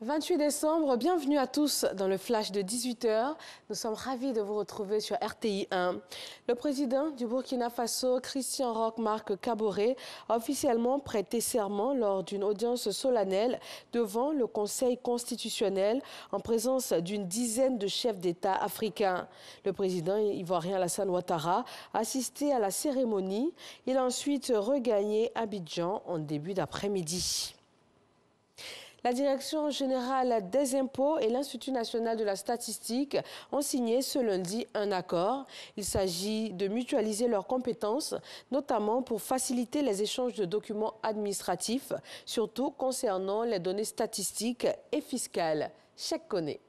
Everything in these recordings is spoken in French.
28 décembre, bienvenue à tous dans le flash de 18 h. Nous sommes ravis de vous retrouver sur RTI 1. Le président du Burkina Faso, Christian Roch Marc Kaboré, a officiellement prêté serment lors d'une audience solennelle devant le Conseil constitutionnel en présence d'une dizaine de chefs d'État africains. Le président ivoirien Alassane Ouattara a assisté à la cérémonie. Il a ensuite regagné Abidjan en début d'après-midi. La Direction générale des impôts et l'Institut national de la statistique ont signé ce lundi un accord. Il s'agit de mutualiser leurs compétences, notamment pour faciliter les échanges de documents administratifs, surtout concernant les données statistiques et fiscales. Cheikh Koné.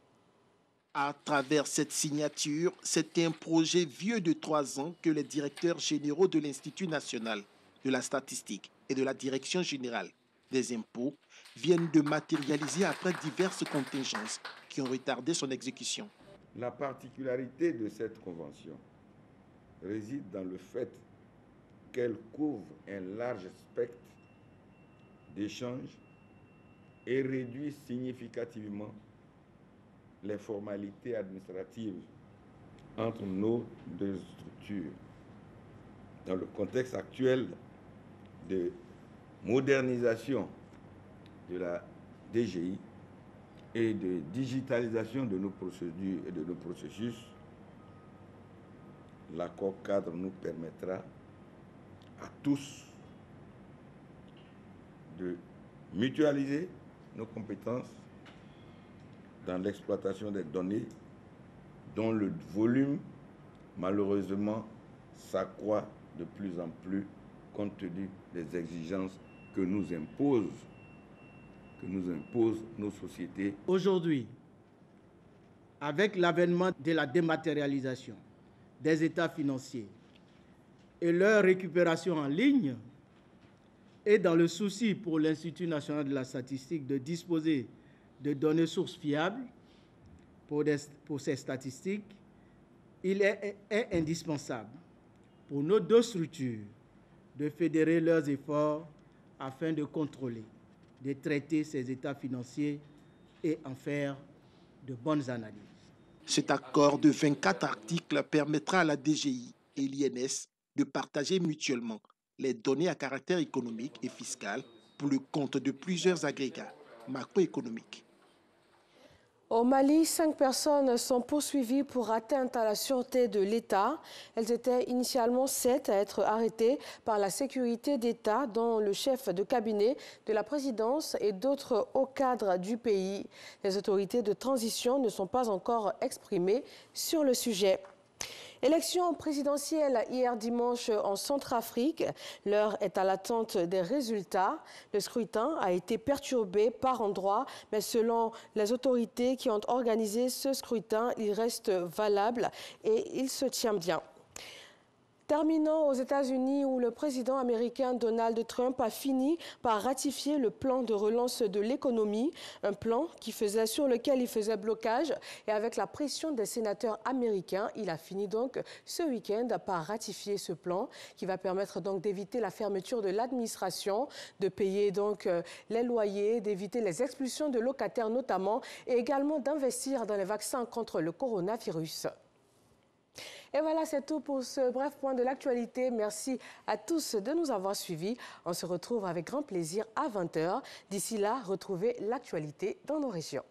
À travers cette signature, c'est un projet vieux de 3 ans que les directeurs généraux de l'Institut national de la statistique et de la Direction générale des impôts viennent de matérialiser après diverses contingences qui ont retardé son exécution. La particularité de cette convention réside dans le fait qu'elle couvre un large spectre d'échanges et réduit significativement les formalités administratives entre nos deux structures. Dans le contexte actuel de modernisation de la DGI et de digitalisation de nos procédures et de nos processus, l'accord cadre nous permettra à tous de mutualiser nos compétences dans l'exploitation des données dont le volume, malheureusement, s'accroît de plus en plus compte tenu des exigences que nous imposent nos sociétés. Aujourd'hui, avec l'avènement de la dématérialisation des états financiers et leur récupération en ligne, et dans le souci pour l'Institut national de la statistique de disposer de données sources fiables pour ces statistiques, il est indispensable pour nos deux structures de fédérer leurs efforts afin de contrôler, de traiter ces états financiers et en faire de bonnes analyses. Cet accord de 24 articles permettra à la DGI et l'INS de partager mutuellement les données à caractère économique et fiscal pour le compte de plusieurs agrégats macroéconomiques. Au Mali, 5 personnes sont poursuivies pour atteinte à la sûreté de l'État. Elles étaient initialement 7 à être arrêtées par la sécurité d'État, dont le chef de cabinet de la présidence et d'autres hauts cadres du pays. Les autorités de transition ne sont pas encore exprimées sur le sujet. Élection présidentielle hier dimanche en Centrafrique. L'heure est à l'attente des résultats. Le scrutin a été perturbé par endroits, mais selon les autorités qui ont organisé ce scrutin, il reste valable et il se tient bien. Terminons aux États-Unis où le président américain Donald Trump a fini par ratifier le plan de relance de l'économie, un plan sur lequel il faisait blocage. Et avec la pression des sénateurs américains, il a fini donc ce week-end par ratifier ce plan qui va permettre donc d'éviter la fermeture de l'administration, de payer donc les loyers, d'éviter les expulsions de locataires notamment et également d'investir dans les vaccins contre le coronavirus. Et voilà, c'est tout pour ce bref point de l'actualité. Merci à tous de nous avoir suivis. On se retrouve avec grand plaisir à 20 h. D'ici là, retrouvez l'actualité dans nos régions.